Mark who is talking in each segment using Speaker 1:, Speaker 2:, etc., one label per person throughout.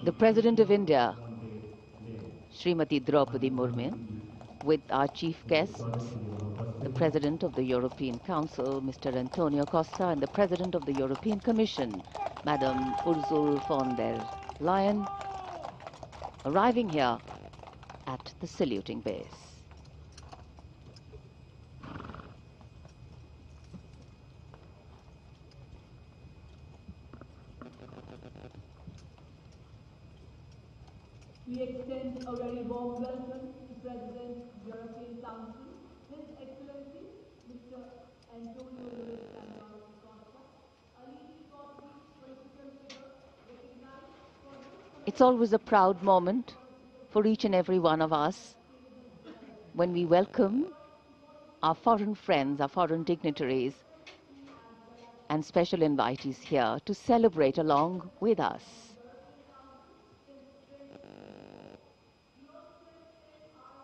Speaker 1: The President of India, Srimati Draupadi Murmu, with our chief guests, the President of the European Council, Mr. Antonio Costa, and the President of the European Commission, Madam Ursula von der Leyen, arriving here at the saluting base.
Speaker 2: We extend a very warm welcome to President of the European Council, His Excellency, Mr. Antonio Luis Santos Costa, a leading Portuguese political figure recognized for his...
Speaker 1: It's always a proud moment for each and every one of us when we welcome our foreign friends, our foreign dignitaries, and special invitees here to celebrate along with us.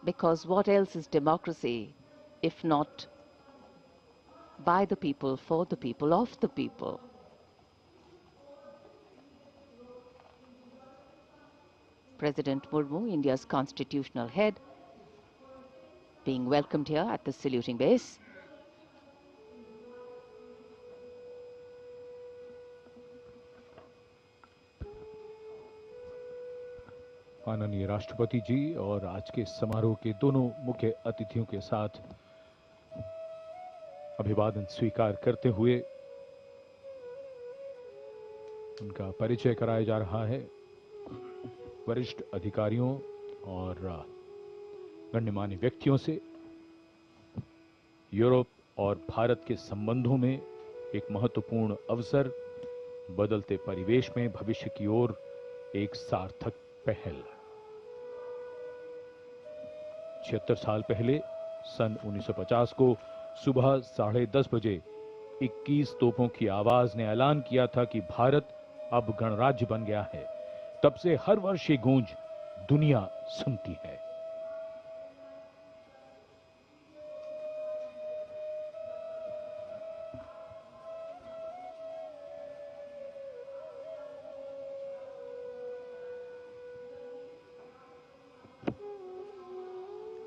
Speaker 1: Because what else is democracy if not by the people, for the people, of the people? President Murmu, India's constitutional head, being welcomed here at the saluting base.
Speaker 3: माननीय राष्ट्रपति जी और आज के समारोह के दोनों मुख्य अतिथियों के साथ अभिवादन स्वीकार करते हुए उनका परिचय कराया जा रहा है वरिष्ठ अधिकारियों और गण्यमान्य व्यक्तियों से। यूरोप और भारत के संबंधों में एक महत्वपूर्ण अवसर, बदलते परिवेश में भविष्य की ओर एक सार्थक पहल। 76 साल पहले सन 1950 को सुबह 10:30 बजे 21 तोपों की आवाज ने ऐलान किया था कि भारत अब गणराज्य बन गया है। तब से हर वर्ष ये गूंज दुनिया सुनती है।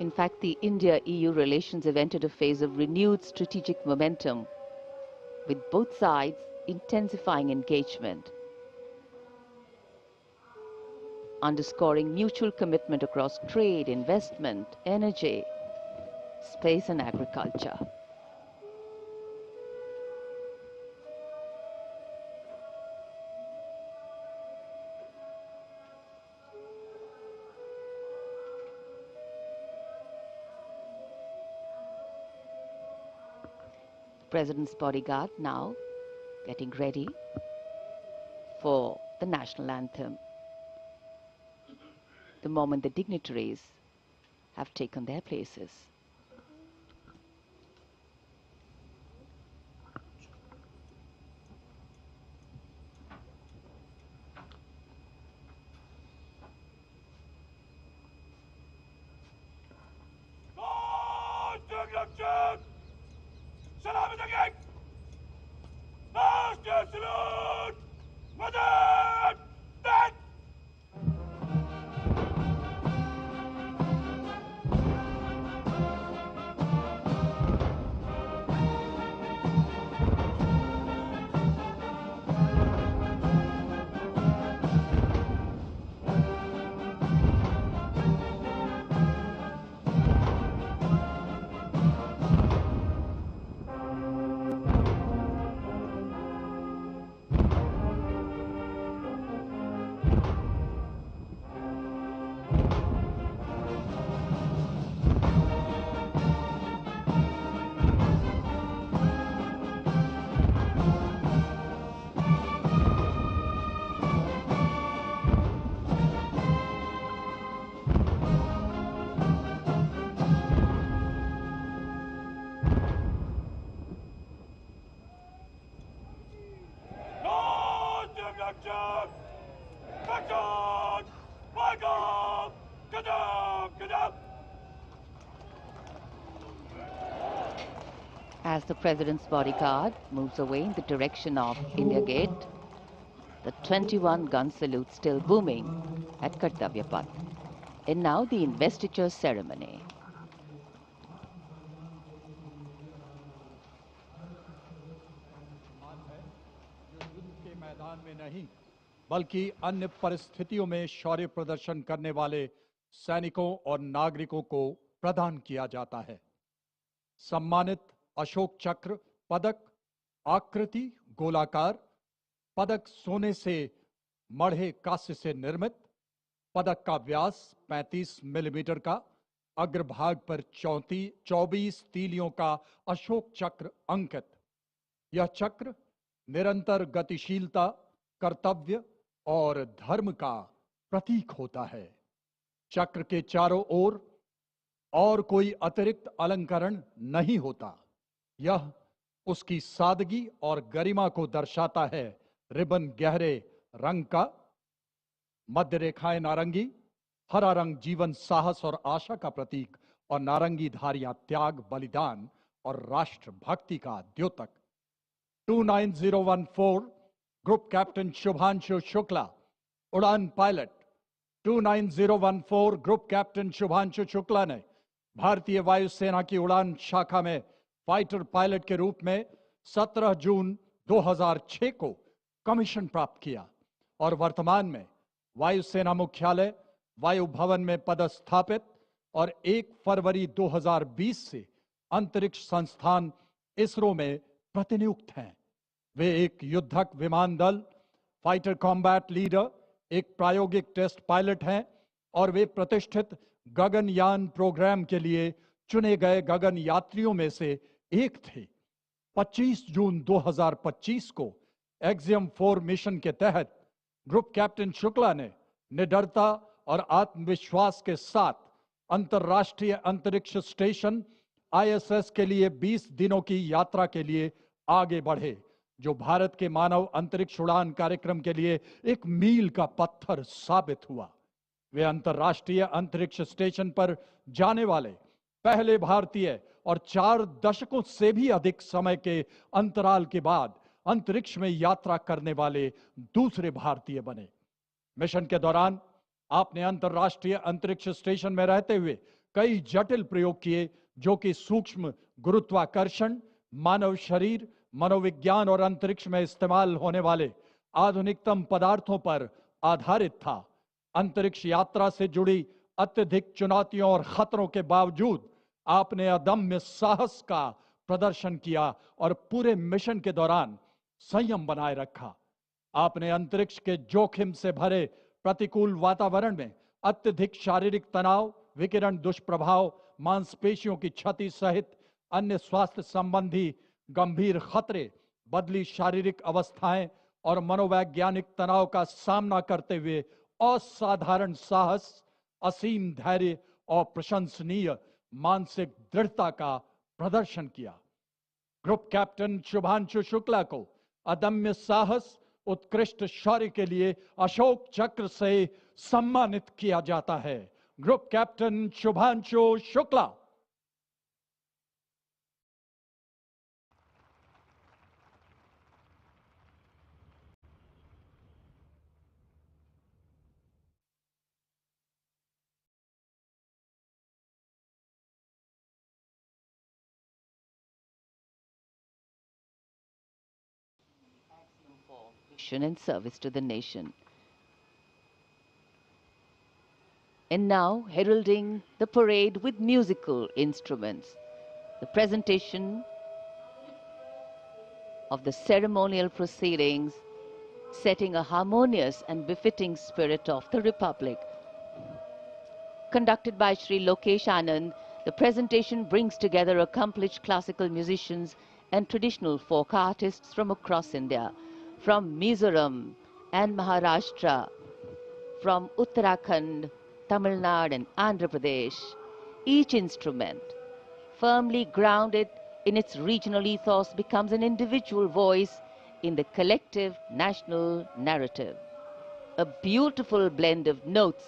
Speaker 1: In fact, the India-EU relations have entered a phase of renewed strategic momentum, with both sides intensifying engagement, underscoring mutual commitment across trade, investment, energy, space and agriculture. President's bodyguard now getting ready for the national anthem. The moment the dignitaries have taken their places.
Speaker 4: Gudjab! Gudjab! Michael! Gudjab! Gudjab!
Speaker 1: As the President's bodyguard moves away in the direction of India Gate, the 21-gun salute still booming at Kartavya Path. And now the investiture ceremony.
Speaker 5: के मैदान में नहीं बल्कि अन्य परिस्थितियों में शौर्य प्रदर्शन करने वाले सैनिकों और नागरिकों को प्रदान किया जाता है। सम्मानित अशोक चक्र पदक आकृति गोलाकार, पदक सोने से मढ़े कांस्य से निर्मित, पदक का व्यास 35 मिलीमीटर का, अग्रभाग पर 24 तीलियों का अशोक चक्र अंकित। यह चक्र निरंतर गतिशीलता, कर्तव्य और धर्म का प्रतीक होता है। चक्र के चारों ओर और कोई अतिरिक्त अलंकरण नहीं होता। यह उसकी सादगी और गरिमा को दर्शाता है। रिबन गहरे रंग का, मध्य रेखाएं नारंगी, हरा रंग जीवन, साहस और आशा का प्रतीक और नारंगी धारियां त्याग, बलिदान और राष्ट्र भक्ति का द्योतक। 29014 ग्रुप कैप्टन शुभांशु शुक्ला, उड़ान pilot. 29014 group captain Shubhanshu Shukla ने भारतीय वायुसेना की उड़ान शाखा में फाइटर पायलट के रूप में 17 जून 2006 को कमीशन प्राप्त किया और वर्तमान में वायुसेना मुख्यालय वायु भवन में पदस्थापित और 1 फरवरी 2020 से अंतरिक्ष संस्थान इसरो में प्रतिनियुक्त हैं। वे एक युद्धक विमान दल, फाइटर कॉम्बैट लीडर, एक प्रायोगिक टेस्ट पायलट हैं और वे प्रतिष्ठित गगनयान प्रोग्राम के लिए चुने गए गगन यात्रियों में से एक थे। 25 जून 2025 को एक्सियम 4 मिशन के तहत ग्रुप कैप्टन शुक्ला ने निडरता और आत्मविश्वास के साथ अंतर्राष्ट्रीय अंतरिक्ष स्टेशन ISS के लिए 20 दिनों की यात्रा के लिए आगे बढ़े, जो भारत के मानव अंतरिक्ष उड़ान कार्यक्रम के लिए एक मील का पत्थर साबित हुआ। वे अंतर्राष्ट्रीय अंतरिक्ष स्टेशन पर जाने वाले पहले भारतीय और 4 दशकों से भी अधिक समय के अंतराल के बाद अंतरिक्ष में यात्रा करने वाले दूसरे भारतीय बने। मिशन के दौरान आपने अंतर्राष्ट्रीय अंतरिक्ष स्टेशन में रहते हुए कई जटिल प्रयोग किए, जो कि सूक्ष्म गुरुत्वाकर्षण, मानव शरीर, मनोविज्ञान और अंतरिक्ष में इस्तेमाल होने वाले आधुनिकतम पदार्थों पर आधारित था। अंतरिक्ष यात्रा से जुड़ी अत्यधिक चुनौतियों और खतरों के बावजूद आपने अदम्य साहस का प्रदर्शन किया और पूरे मिशन के दौरान संयम बनाए रखा। आपने अंतरिक्ष के जोखिम से भरे प्रतिकूल वातावरण में अत्यधिक शारीरिक तनाव, विकिरण दुष्प्रभाव, मांसपेशियों की क्षति सहित अन्य स्वास्थ्य संबंधी गंभीर खतरे, बदली शारीरिक अवस्थाएं और मनोवैज्ञानिक तनाव का सामना करते हुए असाधारण साहस, असीम धैर्य और प्रशंसनीय मानसिक दृढ़ता का प्रदर्शन किया। ग्रुप कैप्टन शुभांशु शुक्ला को अदम्य साहस, उत्कृष्ट शौर्य के लिए अशोक चक्र से सम्मानित किया जाता है। Group captain Shubhanshu Shukla.
Speaker 1: In service to the nation. And now, heralding the parade with musical instruments, the presentation of the ceremonial proceedings, setting a harmonious and befitting spirit of the Republic. Conducted by Sri Lokesh Anand, the presentation brings together accomplished classical musicians and traditional folk artists from across India, from Mizoram and Maharashtra, from Uttarakhand, Tamil Nadu and Andhra Pradesh. Each instrument, firmly grounded in its regional ethos, becomes an individual voice in the collective national narrative. A beautiful blend of notes